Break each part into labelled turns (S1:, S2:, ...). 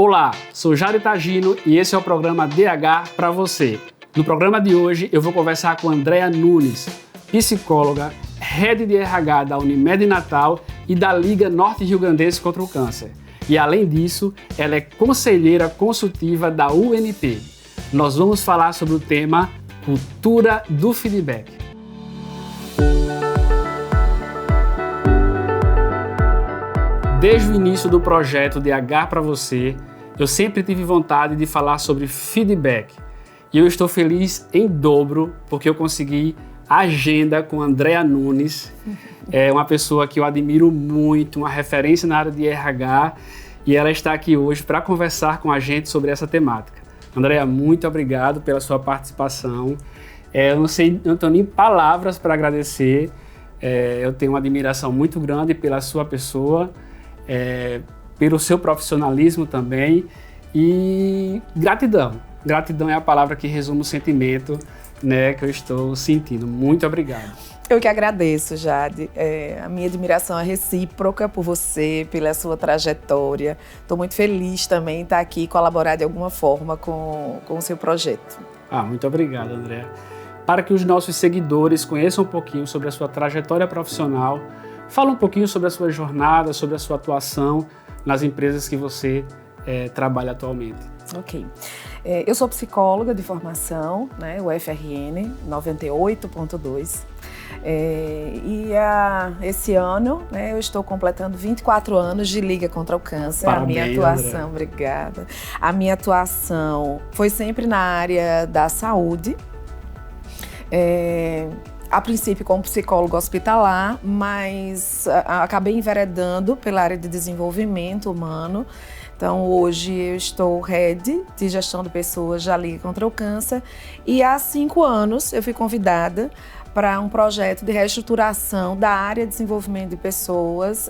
S1: Olá, sou Jário Tagino e esse é o programa DH para você. No programa de hoje eu vou conversar com Andréa Nunes, psicóloga, head de RH da Unimed Natal e da Liga Norte-Riograndense contra o Câncer. E além disso, ela é conselheira consultiva da UNP. Nós vamos falar sobre o tema Cultura do Feedback. Desde o início do projeto DH para você, eu sempre tive vontade de falar sobre feedback. E eu estou feliz em dobro porque eu consegui a agenda com Andréa Nunes. É uma pessoa que eu admiro muito, uma referência na área de RH, e ela está aqui hoje para conversar com a gente sobre essa temática. Andréa, muito obrigado pela sua participação. Eu não tenho nem palavras para agradecer. Eu tenho uma admiração muito grande pela sua pessoa, pelo seu profissionalismo também, e gratidão. Gratidão é a palavra que resume o sentimento, né, que eu estou sentindo. Muito obrigado.
S2: Eu que agradeço, Jade. A minha admiração é recíproca por você, pela sua trajetória. Estou muito feliz também em estar aqui e colaborar de alguma forma com o seu projeto.
S1: Muito obrigado, Andréa. Para que os nossos seguidores conheçam um pouquinho sobre a sua trajetória profissional, fala um pouquinho sobre a sua jornada, sobre a sua atuação nas empresas que você trabalha atualmente.
S2: Ok. Eu sou psicóloga de formação, né, UFRN 98.2. Esse ano, né, eu estou completando 24 anos de Liga contra o Câncer.
S1: Parabéns,
S2: a minha atuação,
S1: André.
S2: Obrigada. A minha atuação foi sempre na área da saúde. A princípio como psicólogo hospitalar, mas acabei enveredando pela área de desenvolvimento humano. Então, hoje eu estou head de gestão de pessoas da Liga contra o Câncer e há 5 anos eu fui convidada para um projeto de reestruturação da área de desenvolvimento de pessoas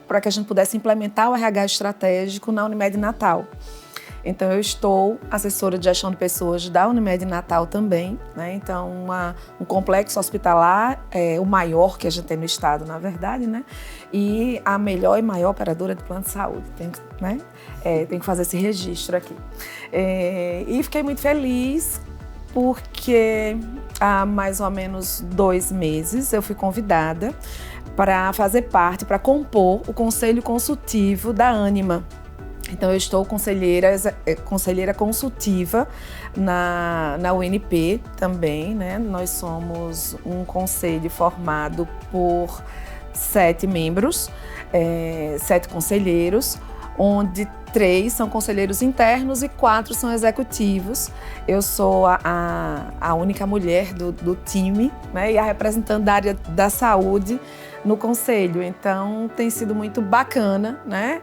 S2: para que a gente pudesse implementar o RH estratégico na Unimed Natal. Então, eu estou assessora de gestão de pessoas da Unimed Natal também, né? Então, um complexo hospitalar, o maior que a gente tem no estado, na verdade, né? E a melhor e maior operadora de plano de saúde. Tem que fazer esse registro aqui. E fiquei muito feliz porque há mais ou menos 2 meses eu fui convidada para fazer parte, para compor o Conselho Consultivo da Ânima. Então, eu estou conselheira consultiva na UNP também, né? Nós somos um conselho formado por 7 membros, 7 conselheiros, onde 3 são conselheiros internos e 4 são executivos. Eu sou a única mulher do time, né? E a representante da área da saúde no conselho. Então, tem sido muito bacana, né?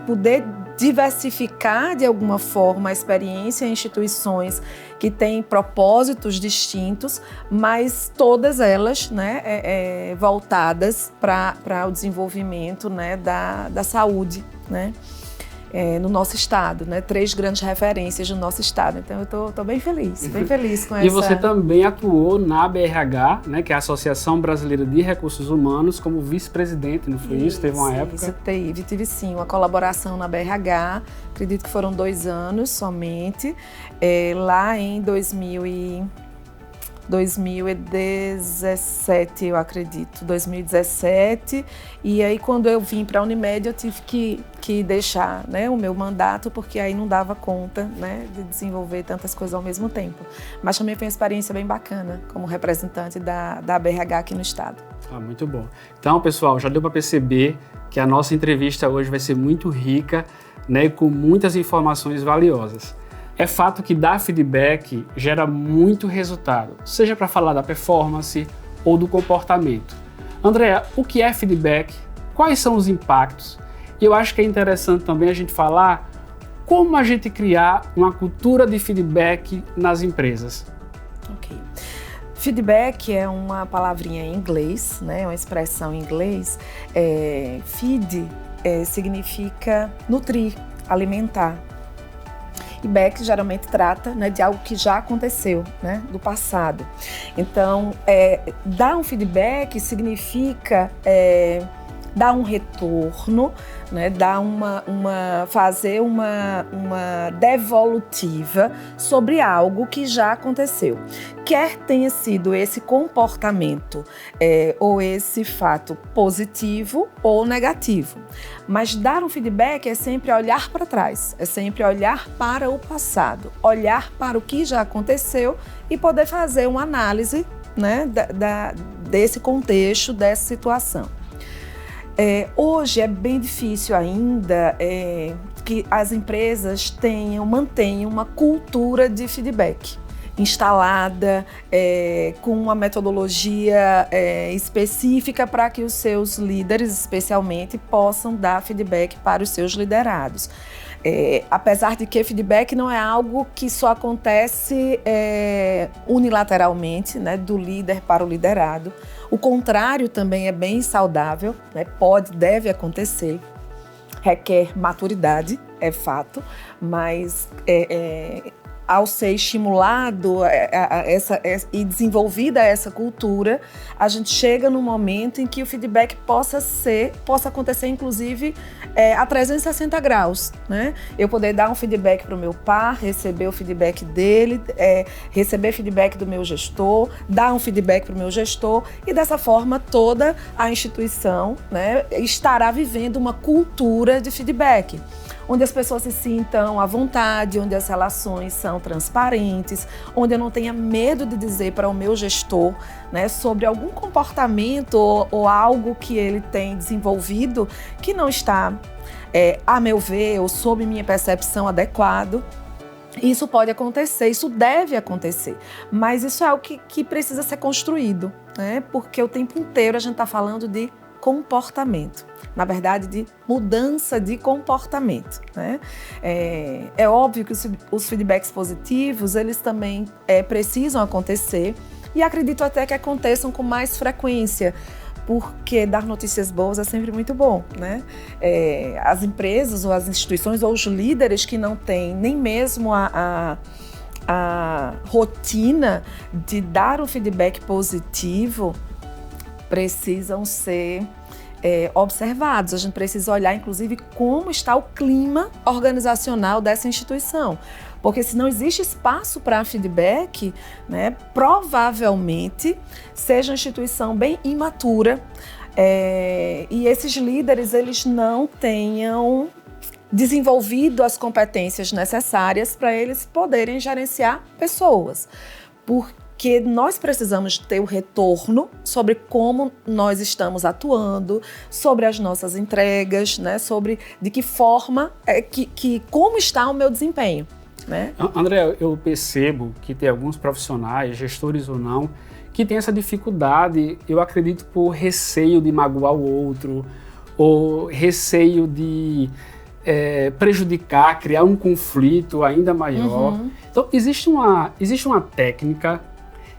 S2: Poder diversificar de alguma forma a experiência em instituições que têm propósitos distintos, mas todas elas, né, voltadas para o desenvolvimento, né, da saúde, né? No nosso estado, né? 3 grandes referências no nosso estado. Então, eu tô bem feliz com essa...
S1: E você também atuou na ABRH, né, que é a Associação Brasileira de Recursos Humanos, como vice-presidente, não foi isso? Teve uma época?
S2: Isso, tive sim, uma colaboração na ABRH, acredito que foram 2 anos somente, lá em 2017, eu acredito, 2017, e aí quando eu vim para a Unimed eu tive que deixar, né, o meu mandato, porque aí não dava conta, né, de desenvolver tantas coisas ao mesmo tempo. Mas também foi uma experiência bem bacana como representante da ABRH aqui no estado.
S1: Muito bom. Então, pessoal, já deu para perceber que a nossa entrevista hoje vai ser muito rica, né, com muitas informações valiosas. É fato que dar feedback gera muito resultado, seja para falar da performance ou do comportamento. Andréa, o que é feedback? Quais são os impactos? E eu acho que é interessante também a gente falar como a gente criar uma cultura de feedback nas empresas.
S2: Ok. Feedback é uma palavrinha em inglês, né? Uma expressão em inglês. Feed significa nutrir, alimentar. E back geralmente trata, né, de algo que já aconteceu, né, do passado. Então, dar um feedback significa dar um retorno, né, fazer uma devolutiva sobre algo que já aconteceu. Quer tenha sido esse comportamento ou esse fato positivo ou negativo. Mas dar um feedback é sempre olhar para trás, é sempre olhar para o passado, olhar para o que já aconteceu e poder fazer uma análise, né, desse contexto, dessa situação. Hoje é bem difícil ainda que as empresas mantenham uma cultura de feedback instalada, com uma metodologia específica para que os seus líderes, especialmente, possam dar feedback para os seus liderados. Apesar de que feedback não é algo que só acontece unilateralmente, né, do líder para o liderado. O contrário também é bem saudável, né, deve acontecer, requer maturidade, é fato, mas ao ser estimulado e desenvolvida essa cultura, a gente chega num momento em que o feedback possa acontecer, inclusive, a 360 graus, né? Eu poder dar um feedback para o meu par, receber o feedback dele, receber feedback do meu gestor, dar um feedback para o meu gestor, e dessa forma toda a instituição, né, estará vivendo uma cultura de feedback, onde as pessoas se sintam à vontade, onde as relações são transparentes, onde eu não tenha medo de dizer para o meu gestor, né, sobre algum comportamento ou algo que ele tem desenvolvido que não está, a meu ver, ou sob minha percepção, adequado. Isso pode acontecer, isso deve acontecer, mas isso é algo que precisa ser construído, né, porque o tempo inteiro a gente está falando de comportamento, na verdade, de mudança de comportamento, né? É óbvio que os feedbacks positivos, eles também precisam acontecer, e acredito até que aconteçam com mais frequência, porque dar notícias boas é sempre muito bom, né? As empresas ou as instituições ou os líderes que não têm nem mesmo a rotina de dar um feedback positivo precisam ser observados. A gente precisa olhar, inclusive, como está o clima organizacional dessa instituição. Porque se não existe espaço para feedback, né, provavelmente seja uma instituição bem imatura, e esses líderes eles não tenham desenvolvido as competências necessárias para eles poderem gerenciar pessoas. Porque nós precisamos ter o retorno sobre como nós estamos atuando, sobre as nossas entregas, né, sobre de que forma, como está o meu desempenho, né?
S1: André, eu percebo que tem alguns profissionais, gestores ou não, que têm essa dificuldade, eu acredito, por receio de magoar o outro, ou receio de prejudicar, criar um conflito ainda maior. Uhum. Então, existe uma técnica.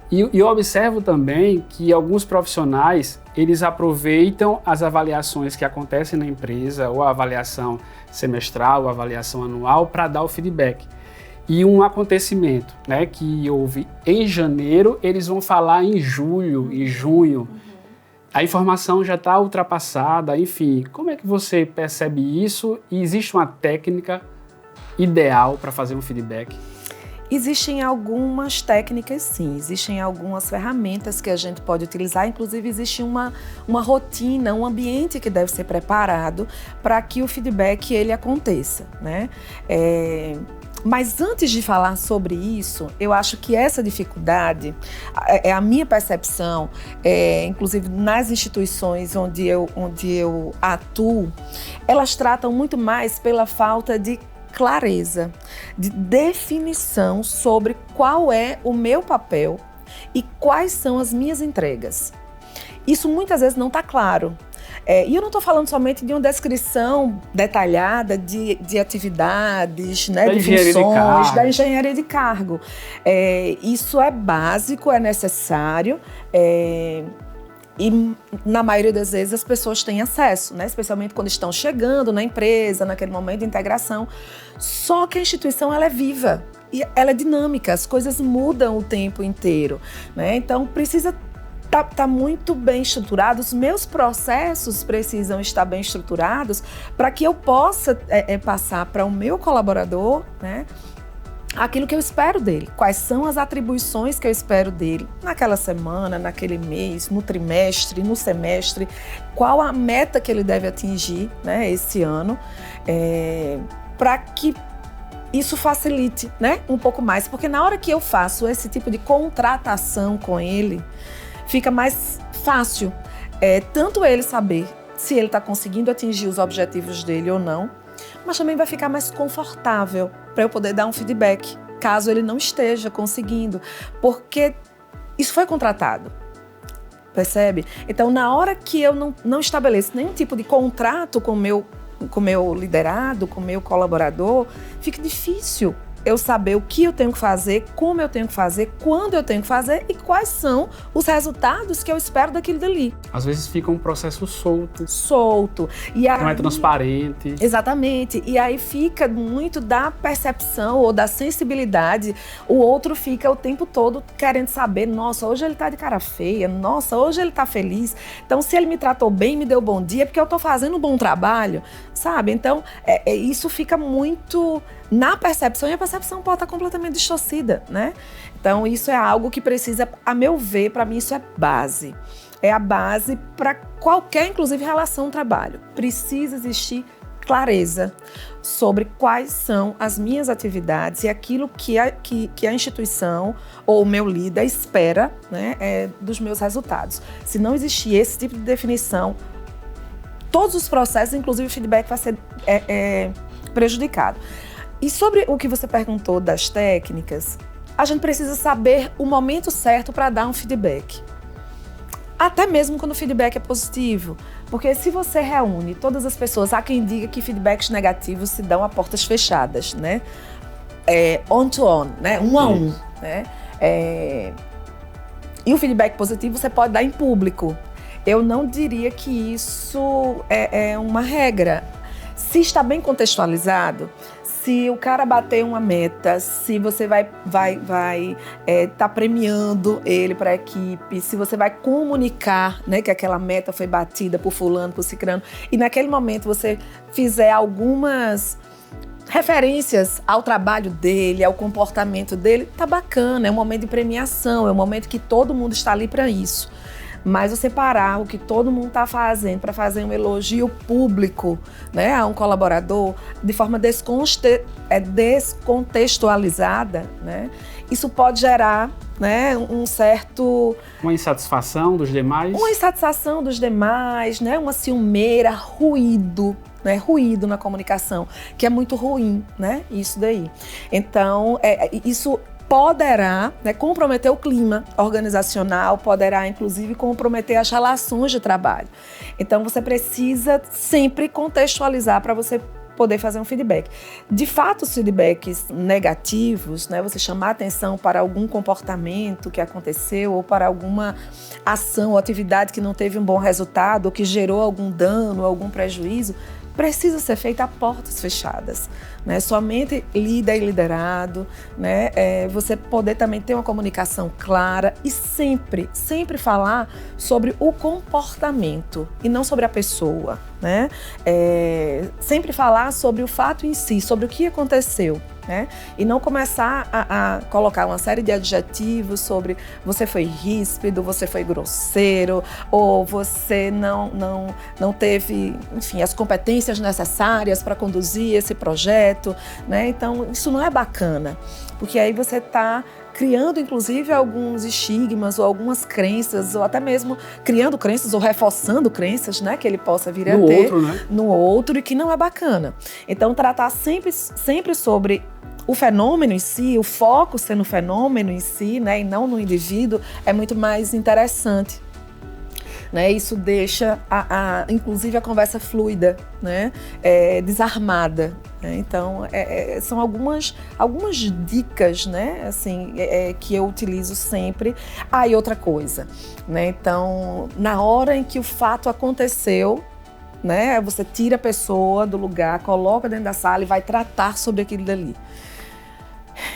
S1: E eu observo também que alguns profissionais, eles aproveitam as avaliações que acontecem na empresa, ou a avaliação semestral, ou a avaliação anual, para dar o feedback. E um acontecimento, né, que houve em janeiro, eles vão falar em julho, em junho. Uhum. A informação já está ultrapassada, enfim. Como é que você percebe isso? E existe uma técnica ideal para fazer um feedback?
S2: Existem algumas técnicas, sim. Existem algumas ferramentas que a gente pode utilizar. Inclusive, existe uma rotina, um ambiente que deve ser preparado para que o feedback ele aconteça, né? Mas antes de falar sobre isso, eu acho que essa dificuldade, a minha percepção, inclusive nas instituições onde eu atuo, elas tratam muito mais pela falta de clareza, de definição sobre qual é o meu papel e quais são as minhas entregas. Isso muitas vezes não está claro. E eu não estou falando somente de uma descrição detalhada de atividades, né, de funções, da engenharia de cargo. Isso é básico, é necessário, e na maioria das vezes as pessoas têm acesso, né, especialmente quando estão chegando na empresa, naquele momento de integração. Só que a instituição ela é viva e ela é dinâmica, as coisas mudam o tempo inteiro, né? Então precisa tá muito bem estruturado, os meus processos precisam estar bem estruturados para que eu possa passar para o meu colaborador, né, aquilo que eu espero dele. Quais são as atribuições que eu espero dele naquela semana, naquele mês, no trimestre, no semestre, qual a meta que ele deve atingir, né, esse ano, para que isso facilite, né, um pouco mais. Porque na hora que eu faço esse tipo de contratação com ele, fica mais fácil, tanto ele saber se ele está conseguindo atingir os objetivos dele ou não, mas também vai ficar mais confortável para eu poder dar um feedback, caso ele não esteja conseguindo, porque isso foi contratado, percebe? Então, na hora que eu não estabeleço nenhum tipo de contrato com o meu liderado, com o meu colaborador, fica difícil eu saber o que eu tenho que fazer, como eu tenho que fazer, quando eu tenho que fazer e quais são os resultados que eu espero daquilo dali.
S1: Às vezes fica um processo
S2: Solto. E aí,
S1: não é transparente.
S2: Exatamente. E aí fica muito da percepção ou da sensibilidade. O outro fica o tempo todo querendo saber, nossa, hoje ele tá de cara feia, nossa, hoje ele tá feliz. Então, se ele me tratou bem, me deu bom dia, é porque eu tô fazendo um bom trabalho, sabe? Então, isso fica muito na percepção, e a percepção pode estar completamente distorcida, né? Então, isso é algo que precisa, a meu ver, para mim isso é base. É a base para qualquer, inclusive, relação trabalho. Precisa existir clareza sobre quais são as minhas atividades e aquilo que a instituição ou o meu líder espera, né, dos meus resultados. Se não existir esse tipo de definição, todos os processos, inclusive o feedback, vai ser prejudicado. E sobre o que você perguntou das técnicas, a gente precisa saber o momento certo para dar um feedback. Até mesmo quando o feedback é positivo. Porque se você reúne todas as pessoas, há quem diga que feedbacks negativos se dão a portas fechadas, né? On-to-on, né? Um a um, né? E o feedback positivo você pode dar em público. Eu não diria que isso é uma regra. Se está bem contextualizado, se o cara bater uma meta, se você vai tá premiando ele para a equipe, se você vai comunicar, né, que aquela meta foi batida por fulano, por cicrano, e naquele momento você fizer algumas referências ao trabalho dele, ao comportamento dele, tá bacana, é um momento de premiação, é um momento que todo mundo está ali para isso. Mas você parar o que todo mundo está fazendo para fazer um elogio público, né, a um colaborador de forma descontextualizada, né, isso pode gerar, né,
S1: uma insatisfação dos demais.
S2: Uma insatisfação dos demais, né, uma ciumeira, ruído na comunicação, que é muito ruim, né, isso daí. Então, isso poderá, né, comprometer o clima organizacional, poderá inclusive comprometer as relações de trabalho. Então você precisa sempre contextualizar para você poder fazer um feedback. De fato, os feedbacks negativos, né, você chamar atenção para algum comportamento que aconteceu ou para alguma ação ou atividade que não teve um bom resultado ou que gerou algum dano, algum prejuízo, precisa ser feita a portas fechadas, né? Somente líder e liderado, né? Você poder também ter uma comunicação clara e sempre falar sobre o comportamento e não sobre a pessoa, né? Sempre falar sobre o fato em si, sobre o que aconteceu, né? E não começar a colocar uma série de adjetivos sobre você foi ríspido, você foi grosseiro, ou você não teve, enfim, as competências necessárias para conduzir esse projeto, né? Então, isso não é bacana, porque aí você está criando, inclusive, alguns estigmas ou algumas crenças, ou até mesmo criando crenças ou reforçando crenças, né, que ele possa vir a ter
S1: outro, né?
S2: No outro, e que não é bacana. Então, tratar sempre sobre o fenômeno em si, o foco ser no fenômeno em si, né, e não no indivíduo, é muito mais interessante. Né? Isso deixa, inclusive, a conversa fluida, né? Desarmada. Né? Então, são algumas dicas, né? Assim, que eu utilizo sempre. E outra coisa, né? Então, na hora em que o fato aconteceu, né? Você tira a pessoa do lugar, coloca dentro da sala e vai tratar sobre aquilo dali.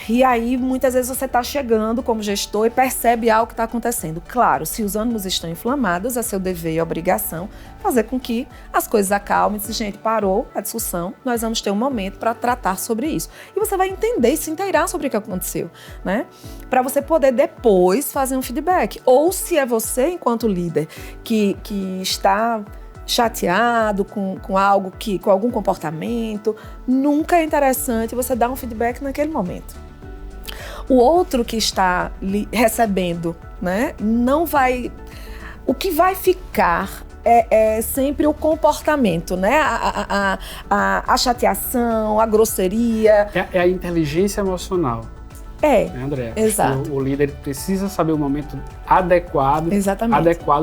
S2: E aí, muitas vezes você está chegando como gestor e percebe algo que está acontecendo. Claro, se os ânimos estão inflamados, é seu dever e obrigação fazer com que as coisas acalmem. Se gente, parou a discussão, nós vamos ter um momento para tratar sobre isso. E você vai entender e se inteirar sobre o que aconteceu, né? Para você poder depois fazer um feedback. Ou se é você, enquanto líder, que está chateado com algo, com algum comportamento, nunca é interessante você dar um feedback naquele momento. O outro que está recebendo, né, não vai... O que vai ficar é sempre o comportamento, né? A chateação, a grosseria.
S1: É a inteligência emocional.
S2: Né,
S1: André?
S2: Exato.
S1: O líder precisa saber o momento adequado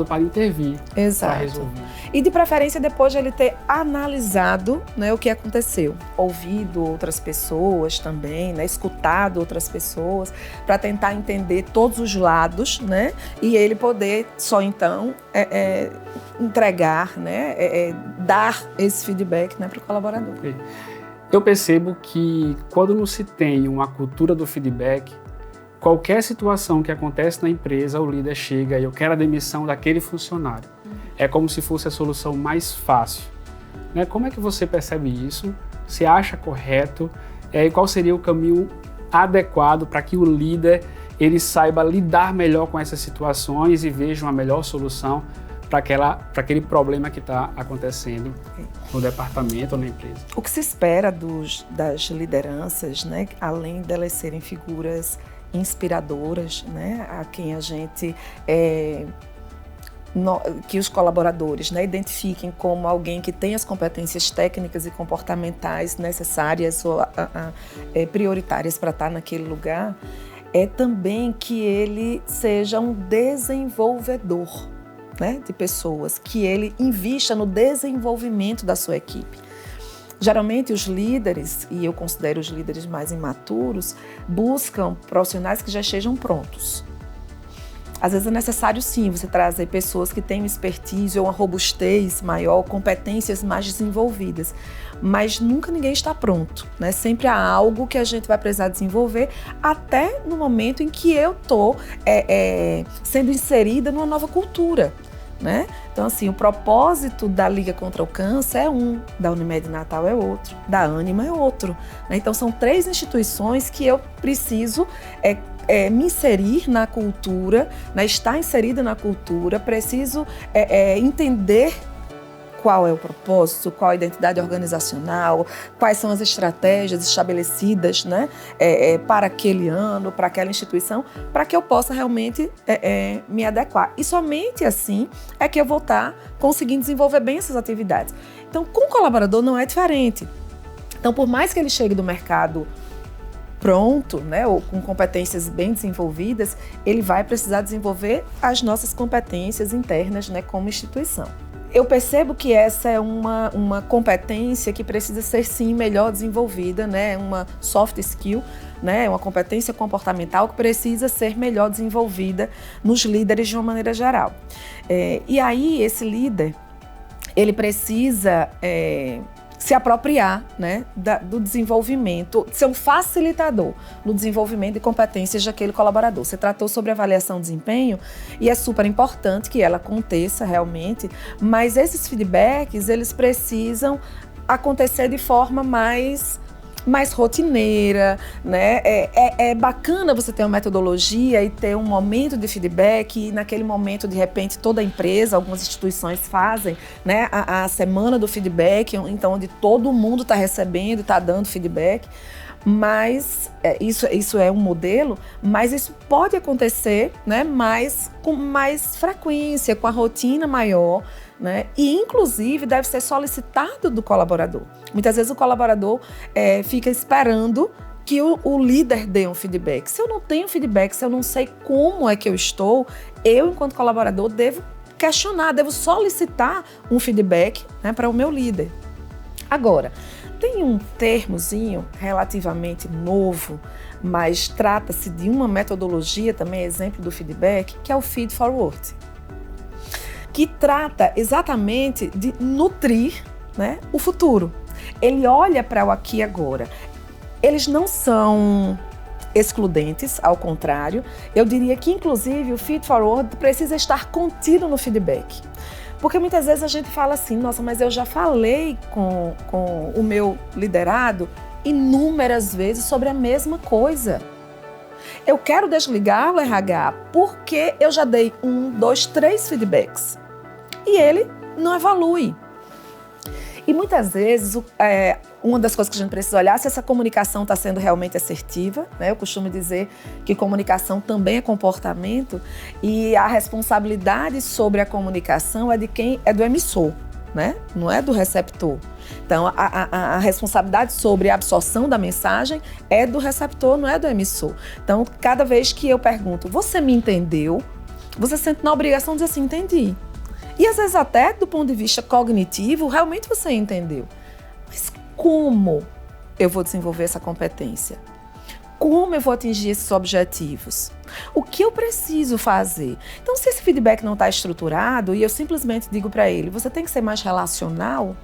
S1: para intervir, para resolver.
S2: E de preferência depois de ele ter analisado, né, o que aconteceu, ouvido outras pessoas também, né, escutado outras pessoas, para tentar entender todos os lados, né, e ele poder só então entregar, né, dar esse feedback, né, para o colaborador.
S1: Eu percebo que quando não se tem uma cultura do feedback, qualquer situação que acontece na empresa, o líder chega e eu quero a demissão daquele funcionário. É como se fosse a solução mais fácil. Né? Como é que você percebe isso? Você acha correto? E qual seria o caminho adequado para que o líder ele saiba lidar melhor com essas situações e veja uma melhor solução para aquele problema que está acontecendo no departamento ou na empresa?
S2: O que se espera das lideranças, né, além delas serem figuras inspiradoras, né, a quem a gente que os colaboradores, né, identifiquem como alguém que tem as competências técnicas e comportamentais necessárias ou prioritárias para estar naquele lugar, é também que ele seja um desenvolvedor, né, de pessoas, que ele invista no desenvolvimento da sua equipe. Geralmente os líderes, e eu considero os líderes mais imaturos, buscam profissionais que já estejam prontos. Às vezes é necessário sim você trazer pessoas que tenham expertise ou uma robustez maior, competências mais desenvolvidas, mas nunca ninguém está pronto, né? Sempre há algo que a gente vai precisar desenvolver até no momento em que eu estou sendo inserida numa nova cultura, né? Então, assim, o propósito da Liga contra o Câncer é um, da Unimed Natal é outro, da Ânima é outro, né? Então, são 3 instituições que eu preciso me inserir na cultura, né? Estar inserida na cultura, preciso entender qual é o propósito, qual a identidade organizacional, quais são as estratégias estabelecidas, né, para aquele ano, para aquela instituição, para que eu possa realmente me adequar. E somente assim é que eu vou estar conseguindo desenvolver bem essas atividades. Então, com o colaborador não é diferente. Então, por mais que ele chegue do mercado pronto, né, ou com competências bem desenvolvidas, ele vai precisar desenvolver as nossas competências internas, né, como instituição. Eu percebo que essa é uma competência que precisa ser, sim, melhor desenvolvida, né? Uma soft skill, né? Uma competência comportamental que precisa ser melhor desenvolvida nos líderes de uma maneira geral. E aí, esse líder, ele precisa se apropriar, né, do desenvolvimento, ser um facilitador no desenvolvimento de competências daquele colaborador. Você tratou sobre avaliação de desempenho e é super importante que ela aconteça realmente, mas esses feedbacks, eles precisam acontecer de forma mais rotineira, né? É bacana você ter uma metodologia e ter um momento de feedback e naquele momento, de repente, toda a empresa, algumas instituições fazem, né, a semana do feedback, então onde todo mundo está recebendo e está dando feedback, mas isso é um modelo, mas isso pode acontecer, né, com mais frequência, com a rotina maior, né? E, inclusive, deve ser solicitado do colaborador. Muitas vezes o colaborador fica esperando que o líder dê um feedback. Se eu não tenho feedback, se eu não sei como é que eu estou, eu, enquanto colaborador, devo questionar, devo solicitar um feedback, né, para o meu líder. Agora, tem um termozinho relativamente novo, mas trata-se de uma metodologia, também exemplo do feedback, que é o Feed Forward, que trata exatamente de nutrir, né, o futuro. Ele olha para o aqui e agora. Eles não são excludentes, ao contrário. Eu diria que, inclusive, o feed forward precisa estar contido no feedback. Porque muitas vezes a gente fala assim, nossa, mas eu já falei com o meu liderado inúmeras vezes sobre a mesma coisa. Eu quero desligar o RH porque eu já dei 1, 2, 3 feedbacks. E ele não evolui. E muitas vezes, uma das coisas que a gente precisa olhar é se essa comunicação está sendo realmente assertiva, né? Eu costumo dizer que comunicação também é comportamento e a responsabilidade sobre a comunicação é do emissor, né? Não é do receptor. Então, a responsabilidade sobre a absorção da mensagem é do receptor, não é do emissor. Então, cada vez que eu pergunto, você me entendeu? Você se sente na obrigação de dizer assim, entendi. E às vezes até do ponto de vista cognitivo, realmente você entendeu. Mas como eu vou desenvolver essa competência? Como eu vou atingir esses objetivos? O que eu preciso fazer? Então, se esse feedback não está estruturado e eu simplesmente digo para ele, você tem que ser mais relacional,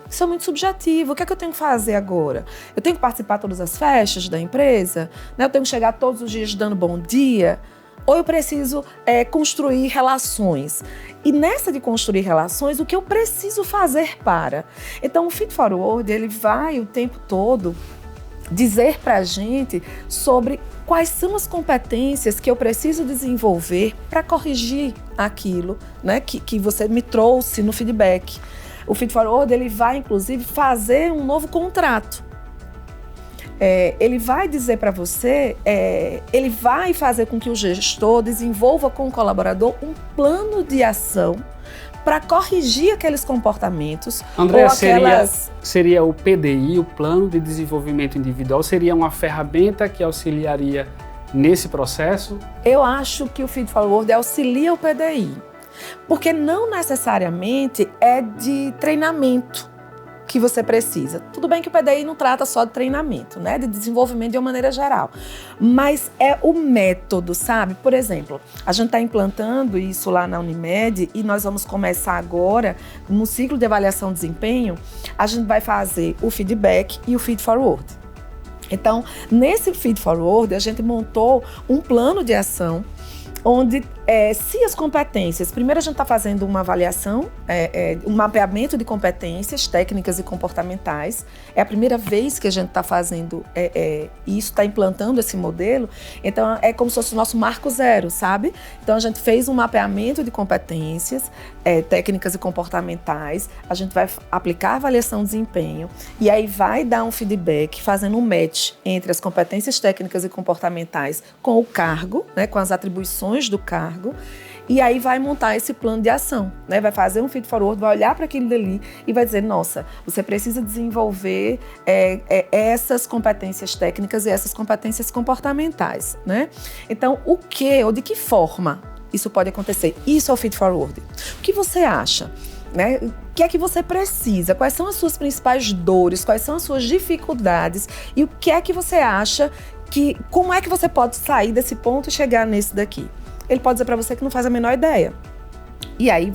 S2: isso é muito subjetivo. O que é que eu tenho que fazer agora? Eu tenho que participar de todas as festas da empresa? Né? Eu tenho que chegar todos os dias dando bom dia? Ou eu preciso construir relações? E nessa de construir relações, o que eu preciso fazer para? Então, o feed forward, ele vai o tempo todo dizer para a gente sobre quais são as competências que eu preciso desenvolver para corrigir aquilo, né, que você me trouxe no feedback. O feed forward, ele vai, inclusive, fazer um novo contrato. Ele vai dizer para você, ele vai fazer com que o gestor desenvolva com o colaborador um plano de ação para corrigir aqueles comportamentos.
S1: André, seria o PDI, o Plano de Desenvolvimento Individual, seria uma ferramenta que auxiliaria nesse processo?
S2: Eu acho que o feed forward auxilia o PDI, porque não necessariamente é de treinamento que você precisa. Tudo bem que o PDI não trata só de treinamento, né? De desenvolvimento de uma maneira geral. Mas é o método, sabe? Por exemplo, a gente está implantando isso lá na Unimed e nós vamos começar agora, no ciclo de avaliação de desempenho, a gente vai fazer o feedback e o feed forward. Então, nesse feed forward, a gente montou um plano de ação onde, se as competências... Primeiro, a gente está fazendo uma avaliação, um mapeamento de competências técnicas e comportamentais. É a primeira vez que a gente está fazendo isso, está implantando esse modelo. Então, é como se fosse o nosso marco zero, sabe? Então, a gente fez um mapeamento de competências técnicas e comportamentais. A gente vai aplicar a avaliação de desempenho e aí vai dar um feedback fazendo um match entre as competências técnicas e comportamentais com o cargo, né, com as atribuições do cargo, e aí vai montar esse plano de ação, né? Vai fazer um feed forward, vai olhar para aquilo dali e vai dizer, nossa, você precisa desenvolver essas competências técnicas e essas competências comportamentais, né? Então, o que ou de que forma isso pode acontecer? Isso é o feed forward. O que você acha? Né? O que é que você precisa? Quais são as suas principais dores? Quais são as suas dificuldades? E o que é que você acha como é que você pode sair desse ponto e chegar nesse daqui? Ele pode dizer para você que não faz a menor ideia. E aí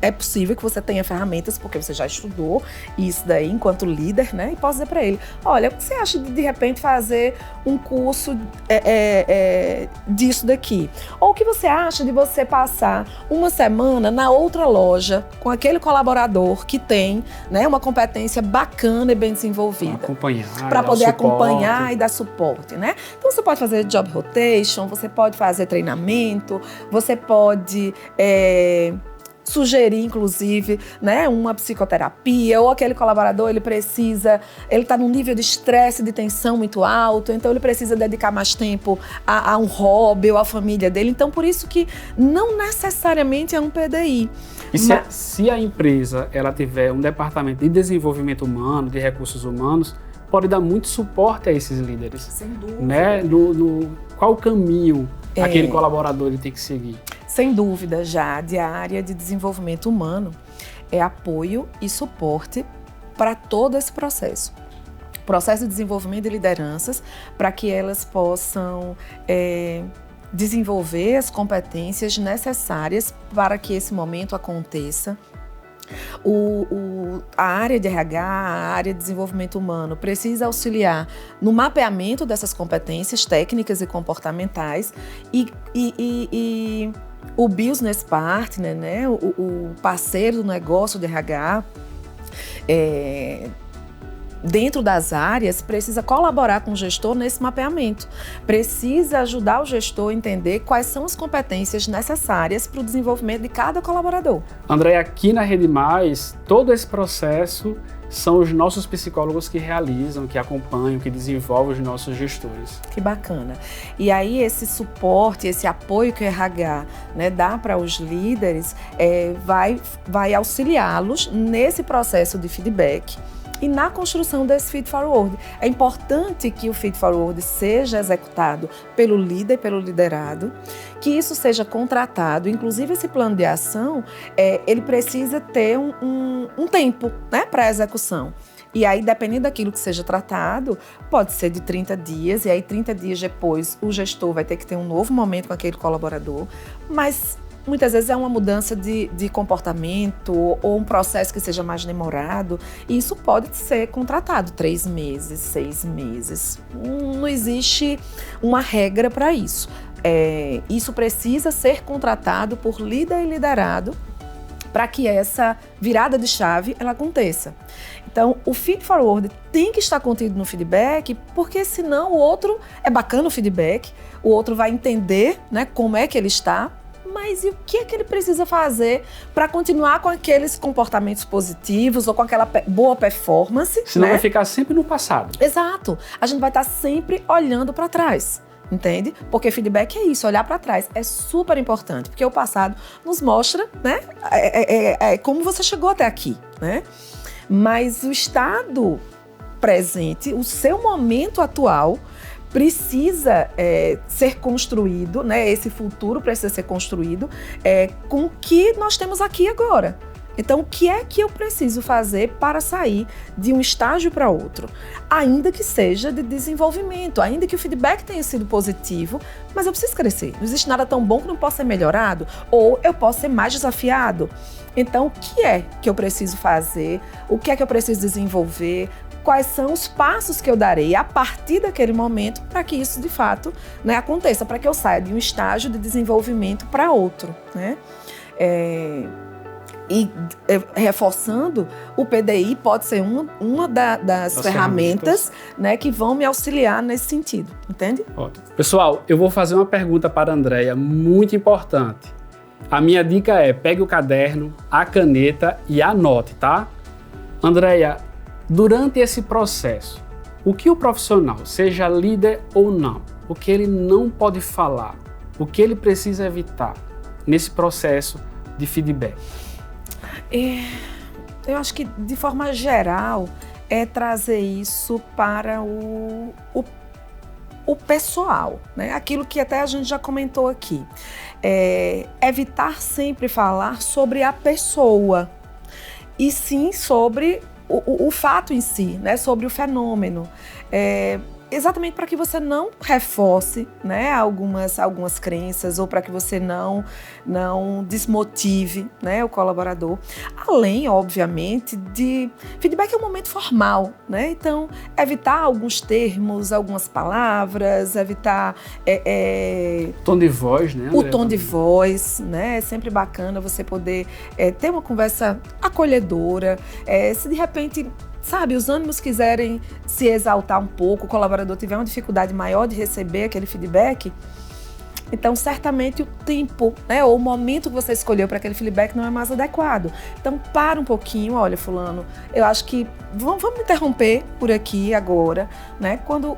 S2: é possível que você tenha ferramentas, porque você já estudou isso daí enquanto líder, né? E posso dizer para ele, olha, o que você acha de repente fazer um curso disso daqui? Ou o que você acha de você passar uma semana na outra loja com aquele colaborador que tem, né, uma competência bacana e bem desenvolvida? Para poder acompanhar e dar suporte, né? Então você pode fazer job rotation, você pode fazer treinamento, você pode sugerir, inclusive, né, uma psicoterapia, ou aquele colaborador, ele está num nível de estresse, de tensão muito alto, então ele precisa dedicar mais tempo a um hobby ou à família dele. Então, por isso que não necessariamente é um PDI.
S1: E se a empresa ela tiver um departamento de desenvolvimento humano, de recursos humanos, pode dar muito suporte a esses líderes.
S2: Sem dúvida.
S1: Né? Qual o caminho aquele colaborador ele tem que seguir?
S2: Sem dúvida, já a área de desenvolvimento humano é apoio e suporte para todo esse processo. Processo de desenvolvimento de lideranças, para que elas possam desenvolver as competências necessárias para que esse momento aconteça. A área de RH, a área de desenvolvimento humano, precisa auxiliar no mapeamento dessas competências técnicas e comportamentais e o business partner, né, o parceiro do negócio de RH, dentro das áreas, precisa colaborar com o gestor nesse mapeamento. Precisa ajudar o gestor a entender quais são as competências necessárias para o desenvolvimento de cada colaborador.
S1: André, aqui na Rede Mais, todo esse processo são os nossos psicólogos que realizam, que acompanham, que desenvolvem os nossos gestores.
S2: Que bacana. E aí esse suporte, esse apoio que o RH, né, dá para os líderes, vai auxiliá-los nesse processo de feedback e na construção desse feed forward. É importante que o feed forward seja executado pelo líder, pelo liderado, que isso seja contratado. Inclusive, esse plano de ação, ele precisa ter um tempo, né, para a execução. E aí, dependendo daquilo que seja tratado, pode ser de 30 dias, e aí 30 dias depois o gestor vai ter que ter um novo momento com aquele colaborador, mas muitas vezes é uma mudança de comportamento ou um processo que seja mais demorado, e isso pode ser contratado 3 meses, 6 meses. Não existe uma regra para isso. Isso precisa ser contratado por líder e liderado para que essa virada de chave ela aconteça. Então, o feed forward tem que estar contido no feedback, porque senão o outro, é bacana o feedback, o outro vai entender, né, como é que ele está, mas e o que é que ele precisa fazer para continuar com aqueles comportamentos positivos ou com aquela boa performance?
S1: Senão,
S2: né?
S1: Vai ficar sempre no passado.
S2: Exato. A gente vai estar sempre olhando para trás. Entende? Porque feedback é isso, olhar para trás é super importante, porque o passado nos mostra, né, como você chegou até aqui, né? Mas o estado presente, o seu momento atual precisa ser construído, né? Esse futuro precisa ser construído com o que nós temos aqui agora. Então, o que é que eu preciso fazer para sair de um estágio para outro? Ainda que seja de desenvolvimento, ainda que o feedback tenha sido positivo, mas eu preciso crescer. Não existe nada tão bom que não possa ser melhorado, ou eu posso ser mais desafiado. Então, o que é que eu preciso fazer? O que é que eu preciso desenvolver? Quais são os passos que eu darei a partir daquele momento para que isso, de fato, né, aconteça, para que eu saia de um estágio de desenvolvimento para outro, né? E reforçando, o PDI pode ser uma das ferramentas, né, que vão me auxiliar nesse sentido, entende?
S1: Ótimo. Pessoal, eu vou fazer uma pergunta para a Andréia, muito importante. A minha dica é, pegue o caderno, a caneta e anote, tá? Andréia, durante esse processo, o que o profissional, seja líder ou não, o que ele não pode falar, o que ele precisa evitar nesse processo de feedback?
S2: Eu acho que, de forma geral, é trazer isso para o pessoal, né? Aquilo que até a gente já comentou aqui. Evitar sempre falar sobre a pessoa, e sim sobre o fato em si, né? Sobre o fenômeno. Exatamente para que você não reforce, né, algumas crenças, ou para que você não desmotive, né, o colaborador. Além, obviamente, de feedback é um momento formal, né? Então, evitar alguns termos, algumas palavras, evitar
S1: tom de voz, né, André?
S2: O tom de voz, né? É sempre bacana você poder ter uma conversa acolhedora. Se de repente, sabe, os ânimos quiserem se exaltar um pouco, o colaborador tiver uma dificuldade maior de receber aquele feedback, então certamente o tempo, né, ou o momento que você escolheu para aquele feedback não é mais adequado. Então para um pouquinho, olha, fulano, eu acho que vamos interromper por aqui agora, né? Quando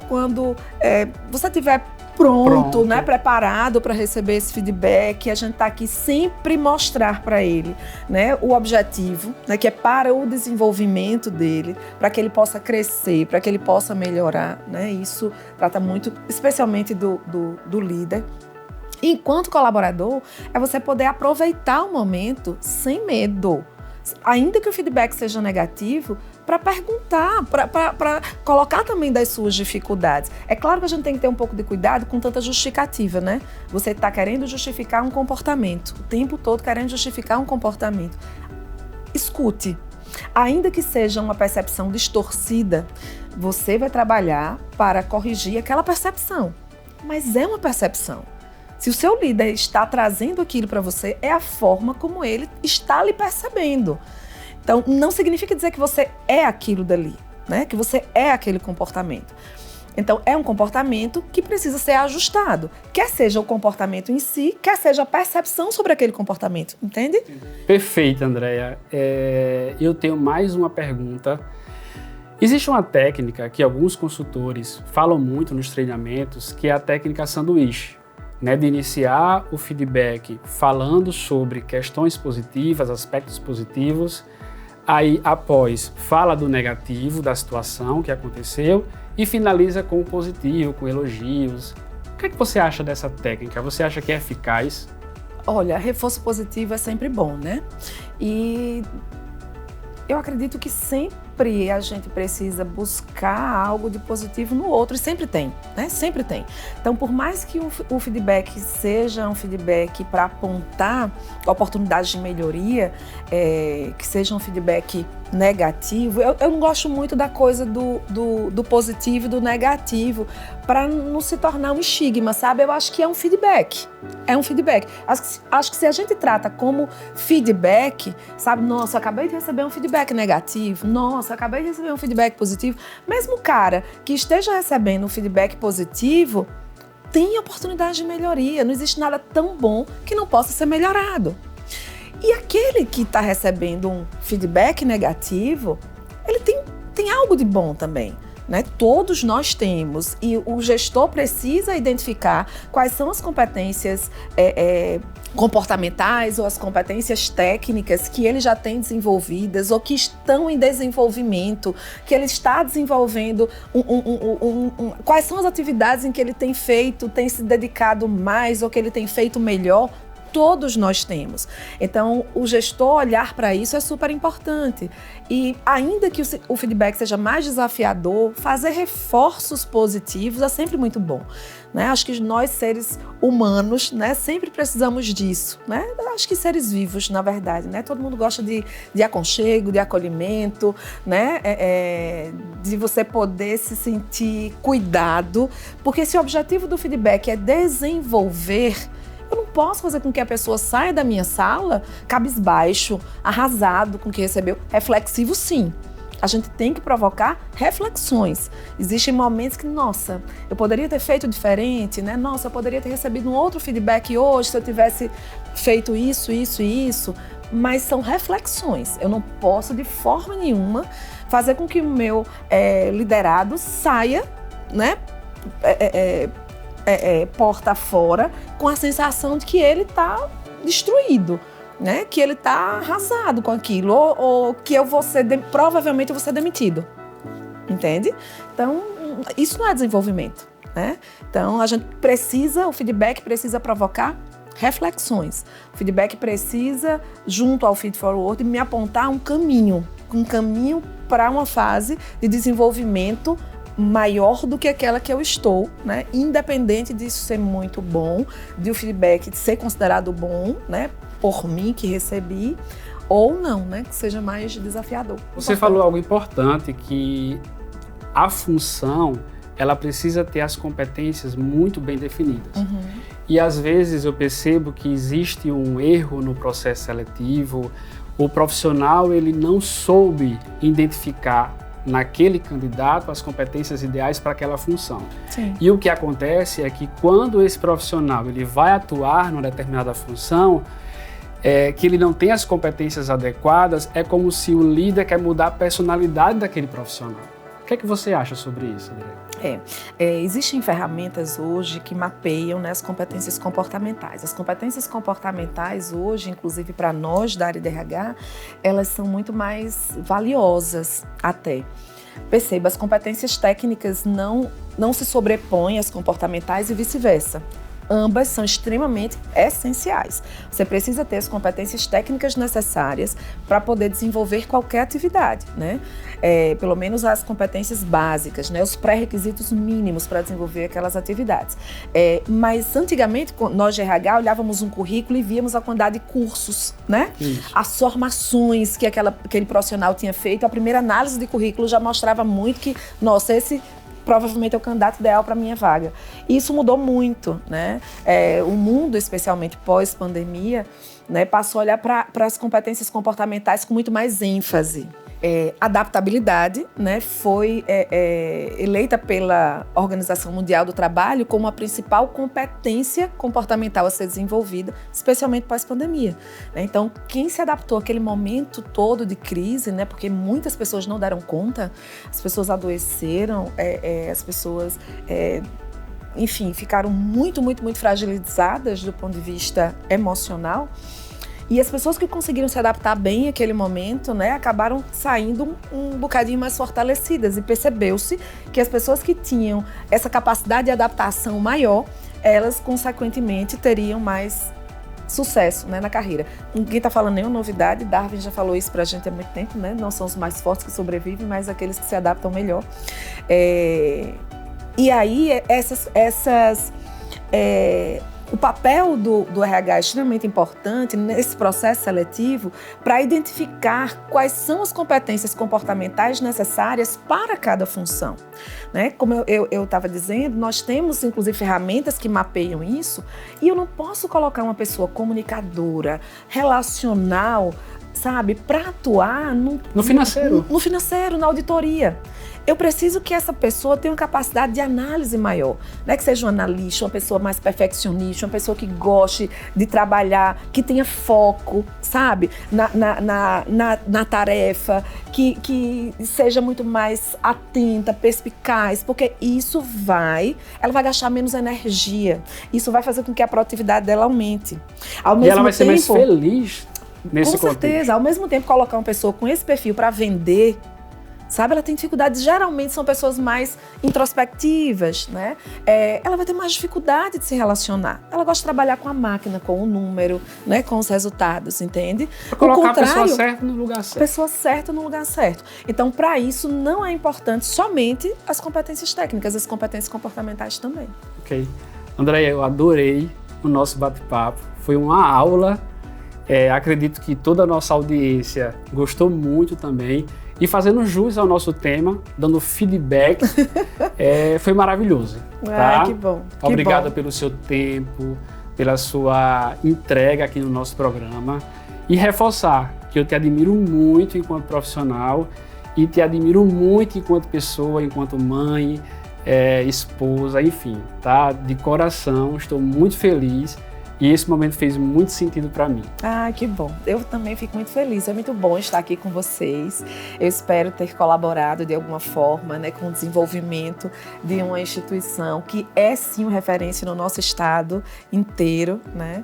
S2: você tiver pronto, né, preparado para receber esse feedback, a gente está aqui sempre mostrar para ele, né, o objetivo, né, que é para o desenvolvimento dele, para que ele possa crescer, para que ele possa melhorar, né? Isso trata muito, especialmente do líder. Enquanto colaborador, é você poder aproveitar o momento sem medo, ainda que o feedback seja negativo, para perguntar, para colocar também das suas dificuldades. É claro que a gente tem que ter um pouco de cuidado com tanta justificativa, né? Você está querendo justificar um comportamento, o tempo todo querendo justificar um comportamento. escute. Ainda que seja uma percepção distorcida, você vai trabalhar para corrigir aquela percepção. Mas é uma percepção. Se o seu líder está trazendo aquilo para você, é a forma como ele está lhe percebendo. Então, não significa dizer que você é aquilo dali, né? Que você é aquele comportamento. Então, é um comportamento que precisa ser ajustado. Quer seja o comportamento em si, quer seja a percepção sobre aquele comportamento. Entende?
S1: Perfeito, Andréia. Eu tenho mais uma pergunta. Existe uma técnica que alguns consultores falam muito nos treinamentos, que é a técnica sanduíche, né? De iniciar o feedback falando sobre questões positivas, aspectos positivos. Aí, após, fala do negativo, da situação que aconteceu e finaliza com o positivo, com elogios. O que é que você acha dessa técnica? Você acha que é eficaz?
S2: Olha, reforço positivo é sempre bom, né? E eu acredito que sempre a gente precisa buscar algo de positivo no outro, e sempre tem, né? Sempre tem. Então, por mais que o feedback seja um feedback para apontar oportunidades de melhoria, que seja um feedback negativo, eu não gosto muito da coisa do positivo e do negativo, para não se tornar um estigma, sabe? Eu acho que é um feedback. É um feedback. Acho que se a gente trata como feedback, sabe? Nossa, eu acabei de receber um feedback negativo. Nossa, eu acabei de receber um feedback positivo. Mesmo o cara que esteja recebendo um feedback positivo, tem oportunidade de melhoria. Não existe nada tão bom que não possa ser melhorado. E aquele que está recebendo um feedback negativo, ele tem algo de bom também. Né? Todos nós temos, e o gestor precisa identificar quais são as competências comportamentais ou as competências técnicas que ele já tem desenvolvidas ou que estão em desenvolvimento, que ele está desenvolvendo, quais são as atividades em que ele tem feito, tem se dedicado mais ou que ele tem feito melhor. Todos nós temos. Então, o gestor olhar para isso é super importante. E ainda que o feedback seja mais desafiador, fazer reforços positivos é sempre muito bom. Né? Acho que nós, seres humanos, né, sempre precisamos disso. Né? Acho que seres vivos, na verdade. Né? Todo mundo gosta de aconchego, de acolhimento, né? De você poder se sentir cuidado. Porque se o objetivo do feedback é desenvolver, eu não posso fazer com que a pessoa saia da minha sala cabisbaixo, arrasado com o que recebeu. Reflexivo, sim. A gente tem que provocar reflexões. Existem momentos que, nossa, eu poderia ter feito diferente, né? Nossa, eu poderia ter recebido um outro feedback hoje se eu tivesse feito isso, isso e isso. Mas são reflexões. Eu não posso, de forma nenhuma, fazer com que o meu liderado saia, né? Porta fora, com a sensação de que ele está destruído, né? Que ele está arrasado com aquilo, ou que provavelmente eu vou ser demitido, entende? Então, isso não é desenvolvimento, né? Então, o feedback precisa provocar reflexões. O feedback precisa, junto ao feed forward, me apontar um caminho para uma fase de desenvolvimento maior do que aquela que eu estou, né? Independente disso ser muito bom, de o feedback ser considerado bom, né? Por mim que recebi, ou não, né? Que seja mais desafiador.
S1: Você falou algo importante, que a função, ela precisa ter as competências muito bem definidas. Uhum. E às vezes eu percebo que existe um erro no processo seletivo, o profissional ele não soube identificar naquele candidato as competências ideais para aquela função. Sim. E o que acontece é que quando esse profissional ele vai atuar numa determinada função, que ele não tem as competências adequadas, é como se o líder quer mudar a personalidade daquele profissional. O que é que você acha sobre isso, André?
S2: Existem ferramentas hoje que mapeiam, né, as competências comportamentais. As competências comportamentais hoje, inclusive para nós da área de RH, elas são muito mais valiosas até. Perceba, as competências técnicas não se sobrepõem às comportamentais e vice-versa. ambas são extremamente essenciais. Você precisa ter as competências técnicas necessárias para poder desenvolver qualquer atividade, né? Pelo menos as competências básicas, né? Os pré-requisitos mínimos para desenvolver aquelas atividades. Mas antigamente, nós de RH olhávamos um currículo e víamos a quantidade de cursos, né?
S1: Isso.
S2: As formações que aquele profissional tinha feito. A primeira análise de currículo já mostrava muito que, nossa, esse provavelmente é o candidato ideal para a minha vaga. E isso mudou muito, né? O mundo, especialmente pós-pandemia, né, passou a olhar para as competências comportamentais com muito mais ênfase. Adaptabilidade, né, foi eleita pela Organização Mundial do Trabalho como a principal competência comportamental a ser desenvolvida, especialmente pós-pandemia. Né? Então, quem se adaptou àquele momento todo de crise, né, porque muitas pessoas não deram conta, as pessoas adoeceram, as pessoas, enfim, ficaram muito fragilizadas do ponto de vista emocional. E as pessoas que conseguiram se adaptar bem àquele momento, né, acabaram saindo um bocadinho mais fortalecidas. E percebeu-se que as pessoas que tinham essa capacidade de adaptação maior, elas, consequentemente, teriam mais sucesso, né, na carreira. Ninguém está falando nenhuma novidade, Darwin já falou isso para a gente há muito tempo, né? Não são os mais fortes que sobrevivem, mas aqueles que se adaptam melhor. E aí, o papel do RH é extremamente importante nesse processo seletivo para identificar quais são as competências comportamentais necessárias para cada função. Né? Como eu estava dizendo, nós temos inclusive ferramentas que mapeiam isso e eu não posso colocar uma pessoa comunicadora, relacional, sabe, para atuar no financeiro. No financeiro, na auditoria. Eu preciso que essa pessoa tenha uma capacidade de análise maior, né? Que seja um analista, uma pessoa mais perfeccionista, uma pessoa que goste de trabalhar, que tenha foco, sabe, na tarefa, que seja muito mais atenta, perspicaz, porque ela vai gastar menos energia, isso vai fazer com que a produtividade dela aumente.
S1: E ela vai ser mais feliz nesse contexto. Com certeza,
S2: ao mesmo tempo colocar uma pessoa com esse perfil para vender, sabe, ela tem dificuldades, geralmente são pessoas mais introspectivas, né? Ela vai ter mais dificuldade de se relacionar. Ela gosta de trabalhar com a máquina, com o número, né? Com os resultados, entende?
S1: Colocar a pessoa certa no lugar certo.
S2: A pessoa certa no lugar certo. Então, para isso, não é importante somente as competências técnicas, as competências comportamentais também.
S1: Ok. Andréia, eu adorei o nosso bate-papo. Foi uma aula. Acredito que toda a nossa audiência gostou muito também. E fazendo jus ao nosso tema, dando feedback, foi maravilhoso. Tá?
S2: Que bom.
S1: Obrigado pelo seu tempo, pela sua entrega aqui no nosso programa. E reforçar que eu te admiro muito enquanto profissional e te admiro muito enquanto pessoa, enquanto mãe, esposa, enfim. Tá? De coração, estou muito feliz. E esse momento fez muito sentido para mim.
S2: Que bom. Eu também fico muito feliz. É muito bom estar aqui com vocês. Eu espero ter colaborado de alguma forma, né, com o desenvolvimento de uma instituição que é sim uma referência no nosso estado inteiro, né?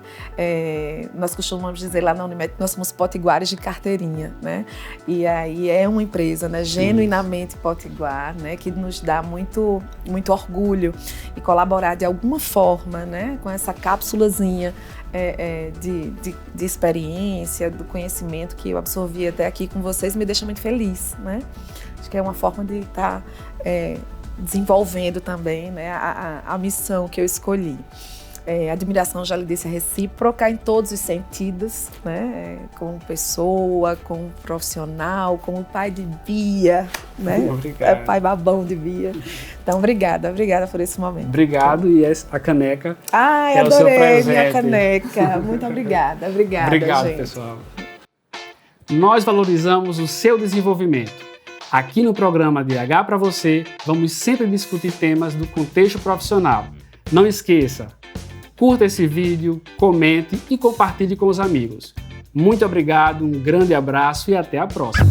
S2: Nós costumamos dizer lá na Unimed que nós somos potiguares de carteirinha, né? E aí é uma empresa, né, genuinamente potiguar, né, que nos dá muito orgulho e colaborar de alguma forma, né, com essa cápsulazinha de experiência, do conhecimento que eu absorvi até aqui com vocês, me deixa muito feliz, né? Acho que é uma forma de estar desenvolvendo também, né, a missão que eu escolhi. Admiração, já lhe disse, é recíproca em todos os sentidos, né? Como pessoa, como profissional, como pai de Bia, né?
S1: Obrigado.
S2: Pai babão de Bia. Então, obrigada por esse momento.
S1: Obrigado, e a caneca
S2: é o seu presente. Minha caneca. Muito obrigada,
S1: Obrigado,
S2: gente.
S1: Pessoal. Nós valorizamos o seu desenvolvimento. Aqui no programa DH para você, vamos sempre discutir temas do contexto profissional. Não esqueça, curta esse vídeo, comente e compartilhe com os amigos. Muito obrigado, um grande abraço e até a próxima.